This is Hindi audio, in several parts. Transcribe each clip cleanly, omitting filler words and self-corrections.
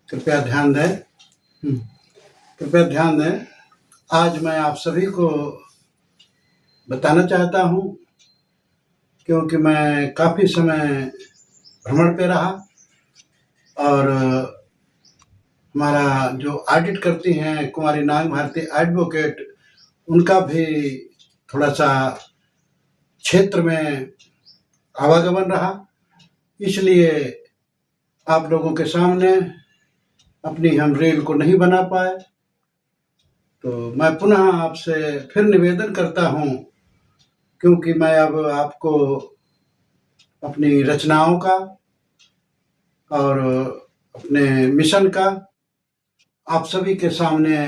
कृपया ध्यान दें। कृपया ध्यान दें। आज मैं आप सभी को बताना चाहता हूँ, क्योंकि मैं काफ़ी समय भ्रमण पे रहा और हमारा जो ऑडिट करती हैं कुमारी नाग भारती एडवोकेट, उनका भी थोड़ा सा क्षेत्र में आवागमन रहा, इसलिए आप लोगों के सामने अपनी हम रील को नहीं बना पाए। तो मैं पुनः आपसे फिर निवेदन करता हूँ, क्योंकि मैं अब आपको अपनी रचनाओं का और अपने मिशन का आप सभी के सामने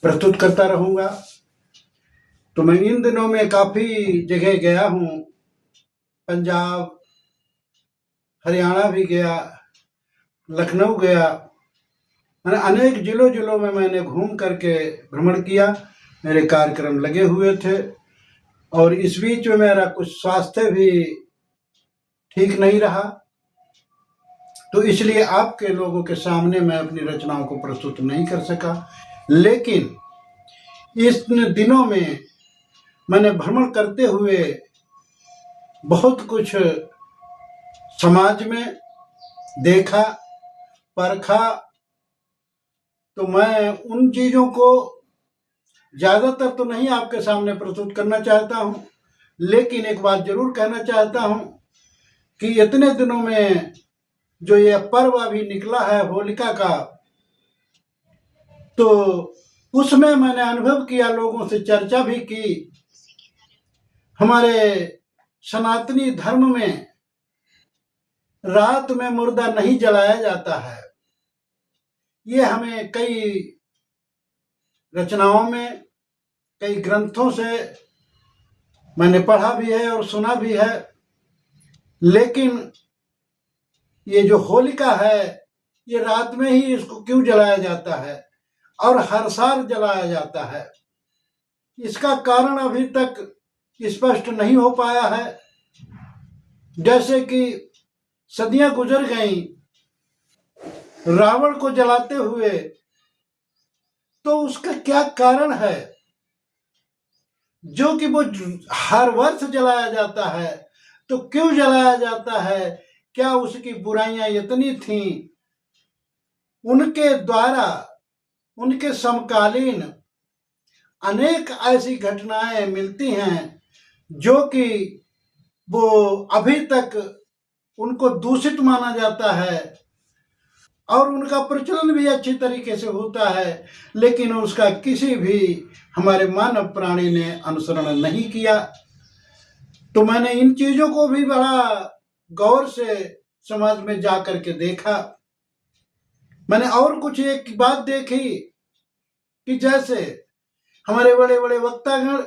प्रस्तुत करता रहूँगा। तो मैं इन दिनों में काफ़ी जगह गया हूँ, पंजाब, हरियाणा भी गया, लखनऊ गया, मैंने अनेक जिलों में मैंने घूम करके भ्रमण किया। मेरे कार्यक्रम लगे हुए थे और इस बीच में मेरा कुछ स्वास्थ्य भी ठीक नहीं रहा, तो इसलिए आपके लोगों के सामने मैं अपनी रचनाओं को प्रस्तुत नहीं कर सका। लेकिन इस दिनों में मैंने भ्रमण करते हुए बहुत कुछ समाज में देखा, परखा, तो मैं उन चीज़ों को ज़्यादातर तो नहीं आपके सामने प्रस्तुत करना चाहता हूँ, लेकिन एक बात जरूर कहना चाहता हूँ कि इतने दिनों में जो ये पर्व अभी निकला है होलिका का, तो उसमें मैंने अनुभव किया, लोगों से चर्चा भी की। हमारे सनातनी धर्म में रात में मुर्दा नहीं जलाया जाता है। ये हमें कई रचनाओं में, कई ग्रंथों से मैंने पढ़ा भी है और सुना भी है। लेकिन ये जो होलिका है, ये रात में ही इसको क्यों जलाया जाता है और हर साल जलाया जाता है, इसका कारण अभी तक स्पष्ट नहीं हो पाया है। जैसे कि सदियां गुजर गईं रावण को जलाते हुए, तो उसका क्या कारण है जो कि वो हर वर्ष जलाया जाता है? तो क्यों जलाया जाता है? क्या उसकी बुराइयां इतनी थीं? उनके द्वारा, उनके समकालीन अनेक ऐसी घटनाएं मिलती हैं जो कि वो अभी तक उनको दूषित माना जाता है और उनका प्रचलन भी अच्छी तरीके से होता है, लेकिन उसका किसी भी हमारे मानव प्राणी ने अनुसरण नहीं किया। तो मैंने इन चीजों को भी बड़ा गौर से समाज में जा करके देखा। मैंने और कुछ एक बात देखी कि जैसे हमारे बड़े बड़े वक्तागण,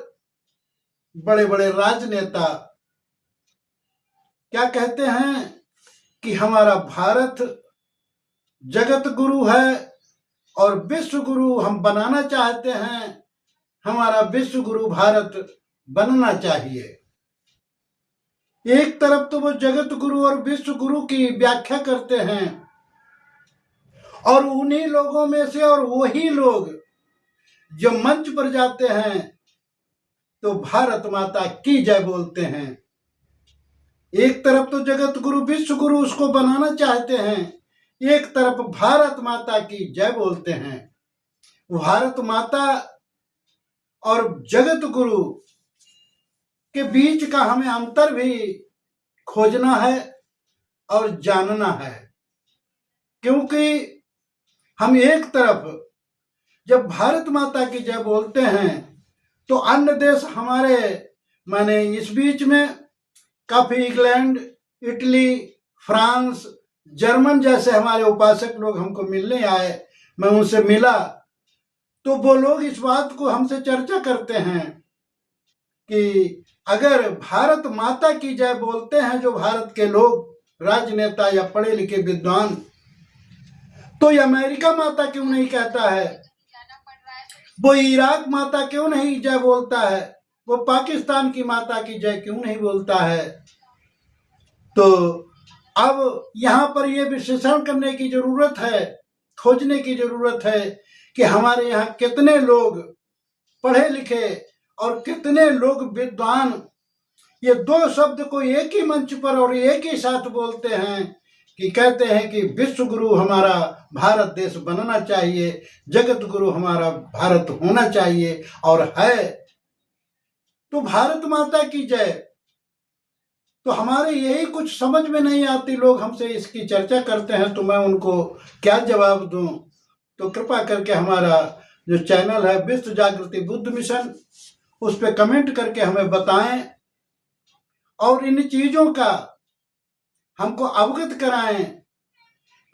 बड़े बड़े राजनेता क्या कहते हैं कि हमारा भारत जगत गुरु है और विश्व गुरु हम बनाना चाहते हैं, हमारा विश्व गुरु भारत बनना चाहिए। एक तरफ तो वो जगत गुरु और विश्व गुरु की व्याख्या करते हैं और उन्हीं लोगों में से और वही लोग जो मंच पर जाते हैं तो भारत माता की जय बोलते हैं। एक तरफ तो जगत गुरु विश्व गुरु उसको बनाना चाहते हैं, एक तरफ भारत माता की जय बोलते हैं। भारत माता और जगत गुरु के बीच का हमें अंतर भी खोजना है और जानना है, क्योंकि हम एक तरफ जब भारत माता की जय बोलते हैं तो अन्य देश हमारे, माने इस बीच में काफी इंग्लैंड, इटली, फ्रांस, जर्मन जैसे हमारे उपासक लोग हमको मिलने आए, मैं उनसे मिला, तो वो लोग इस बात को हमसे चर्चा करते हैं कि अगर भारत माता की जय बोलते हैं जो भारत के लोग, राजनेता या पढ़े लिखे विद्वान, तो ये अमेरिका माता क्यों नहीं कहता है? वो इराक माता क्यों नहीं जय बोलता है? वो पाकिस्तान की माता की जय क्यों नहीं बोलता है? तो अब यहाँ पर यह विश्लेषण करने की जरूरत है खोजने की जरूरत है कि हमारे यहाँ कितने लोग पढ़े लिखे और कितने लोग विद्वान ये दो शब्द को एक ही मंच पर और एक ही साथ बोलते हैं कि कहते हैं कि विश्व गुरु हमारा भारत देश बनना चाहिए, जगत गुरु हमारा भारत होना चाहिए और है। तो भारत माता की जय। तो हमारे यही कुछ समझ में नहीं आती, लोग हमसे इसकी चर्चा करते हैं तो मैं उनको क्या जवाब दूं। तो कृपा करके हमारा जो चैनल है विश्व जागृति बुद्ध मिशन, उस पर कमेंट करके हमें बताएं और इन चीजों का हमको अवगत कराएं।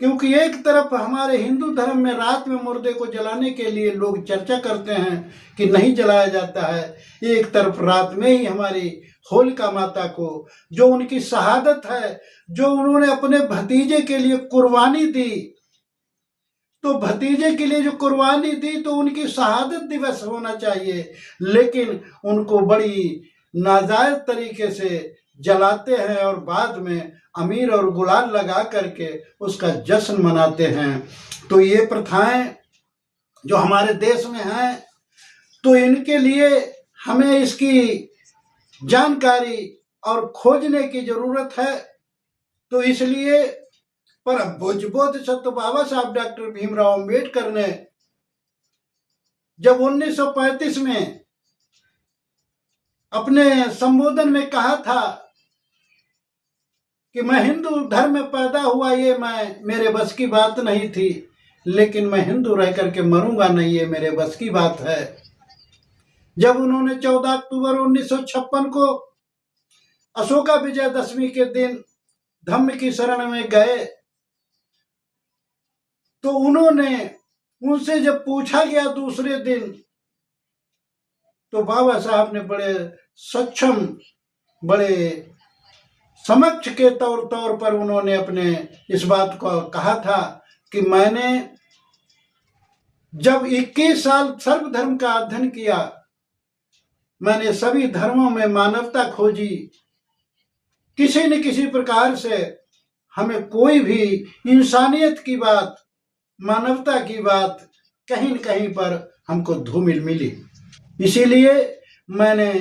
क्योंकि एक तरफ हमारे हिंदू धर्म में रात में मुर्दे को जलाने के लिए लोग चर्चा करते हैं कि नहीं जलाया जाता है, एक तरफ रात में ही हमारी होलिका माता को जो उनकी शहादत है, जो उन्होंने अपने भतीजे के लिए कुर्बानी दी, तो भतीजे के लिए जो कुर्बानी दी तो उनकी शहादत दिवस होना चाहिए, लेकिन उनको बड़ी नाजायज तरीके से जलाते हैं और बाद में अमीर और गुलाल लगा करके उसका जश्न मनाते हैं। तो ये प्रथाएं जो हमारे देश में हैं, तो इनके लिए हमें इसकी जानकारी और खोजने की जरूरत है। तो इसलिए पर भोजबोध सत्य बाबा साहब डॉक्टर भीमराव अंबेडकर ने जब 1935 में अपने संबोधन में कहा था कि मैं हिंदू धर्म में पैदा हुआ, ये मेरे बस की बात नहीं थी, लेकिन मैं हिंदू रह करके मरूंगा नहीं, ये मेरे बस की बात है। जब उन्होंने 14 अक्टूबर 1956 को अशोका विजयदशमी के दिन धम्म की शरण में गए, तो उनसे जब पूछा गया दूसरे दिन, तो बाबा साहब ने बड़े सक्षम, बड़े समक्ष के तौर पर उन्होंने अपने इस बात को कहा था कि मैंने जब 21 साल सर्वधर्म का अध्ययन किया, मैंने सभी धर्मों में मानवता खोजी, किसी न किसी प्रकार से हमें कोई भी इंसानियत की बात, मानवता की बात कहीं न कहीं पर हमको धूमिल मिली। इसीलिए मैंने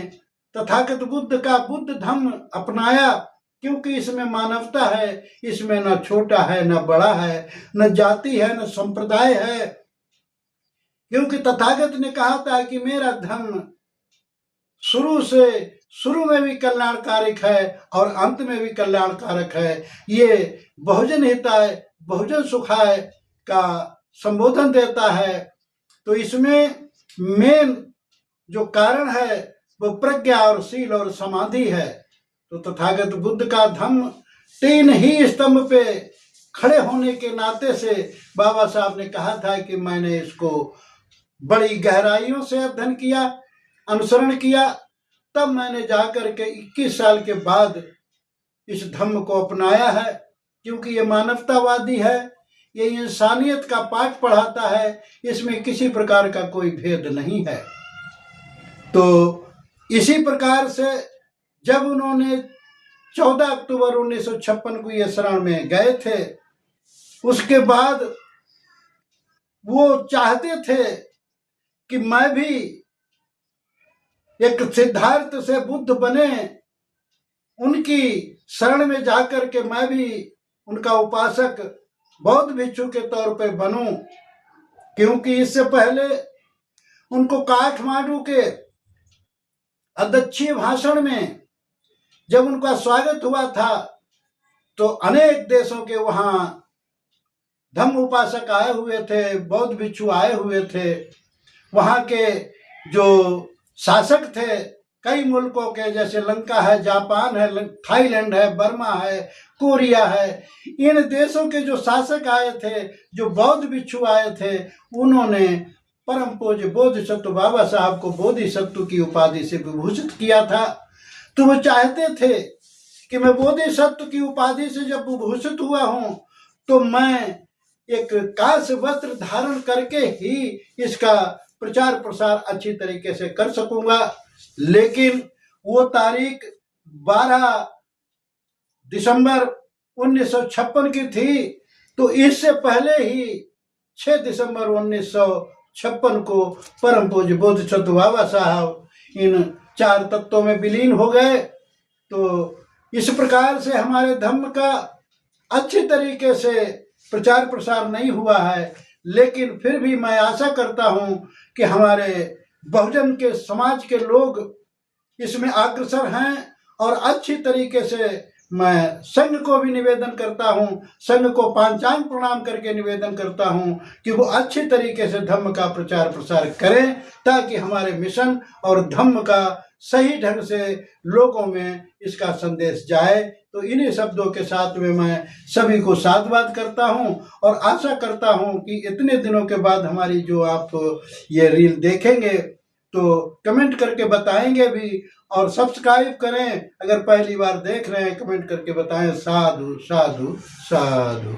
तथागत बुद्ध का बुद्ध धम्म अपनाया, क्योंकि इसमें मानवता है, इसमें न छोटा है न बड़ा है, न जाति है न संप्रदाय है। क्योंकि तथागत ने कहा था कि मेरा धर्म शुरू में भी कल्याणकारक है और अंत में भी कल्याणकारक है। ये बहुजन हिताय बहुजन सुखाय का संबोधन देता है। तो इसमें मेन जो कारण है वो प्रज्ञा और शील और समाधि है। तो तथागत बुद्ध का धम्म 3 ही स्तंभ पे खड़े होने के नाते से बाबा साहब ने कहा था कि मैंने इसको बड़ी गहराइयों से अध्ययन किया, अनुसरण किया, तब मैंने जाकर के 21 साल के बाद इस धम्म को अपनाया है। क्योंकि ये मानवतावादी है, ये इंसानियत का पाठ पढ़ाता है, इसमें किसी प्रकार का कोई भेद नहीं है। तो इसी प्रकार से जब उन्होंने 14 अक्टूबर 1956 को ये शरण में गए थे, उसके बाद वो चाहते थे कि मैं भी एक सिद्धार्थ से बुद्ध बने, उनकी शरण में जाकर के मैं भी उनका उपासक बौद्ध भिक्षु के तौर पे बनूं। क्योंकि इससे पहले उनको काठमांडू के अध्यक्षीय भाषण में जब उनका स्वागत हुआ था, तो अनेक देशों के वहां धम्म उपासक आए हुए थे, बौद्ध भिक्षु आए हुए थे। वहां के जो शासक थे कई मुल्कों के, जैसे लंका है, जापान है, थाईलैंड है, बर्मा है, कोरिया है, इन देशों के जो शासक आए थे, जो बौद्ध भिक्षु आए थे, उन्होंने परम पूज्य बोधिसत्व बाबा साहब को बोधिसत्व की उपाधि से विभूषित किया था। तो वो चाहते थे कि मैं बोधिसत्व की उपाधि से जब विभूषित हुआ हूं, तो मैं एक कांस्य वस्त्र धारण करके ही इसका प्रचार प्रसार अच्छी तरीके से कर सकूंगा। लेकिन वो तारीख 12 दिसंबर 1956 की थी, तो इससे पहले ही 6 दिसंबर 1956 को परम पूज्य बोधिसत्व बाबा साहब इन 4 तत्वों में विलीन हो गए। तो इस प्रकार से हमारे धर्म का अच्छे तरीके से प्रचार प्रसार नहीं हुआ है, लेकिन फिर भी मैं आशा करता हूं कि हमारे बहुजन के समाज के लोग इसमें अग्रसर हैं और अच्छी तरीके से मैं संघ को भी निवेदन करता हूं, संघ को पांचांग प्रणाम करके निवेदन करता हूं कि वो अच्छे तरीके से धम्म का प्रचार प्रसार करें, ताकि हमारे मिशन और धम्म का सही ढंग से लोगों में इसका संदेश जाए। तो इन्हीं शब्दों के साथ में मैं सभी को साधुवाद करता हूं और आशा करता हूं कि इतने दिनों के बाद हमारी जो आप ये रील देखेंगे तो कमेंट करके बताएंगे भी, और सब्सक्राइब करें। अगर पहली बार देख रहे हैं कमेंट करके बताएं। साधु साधु साधु।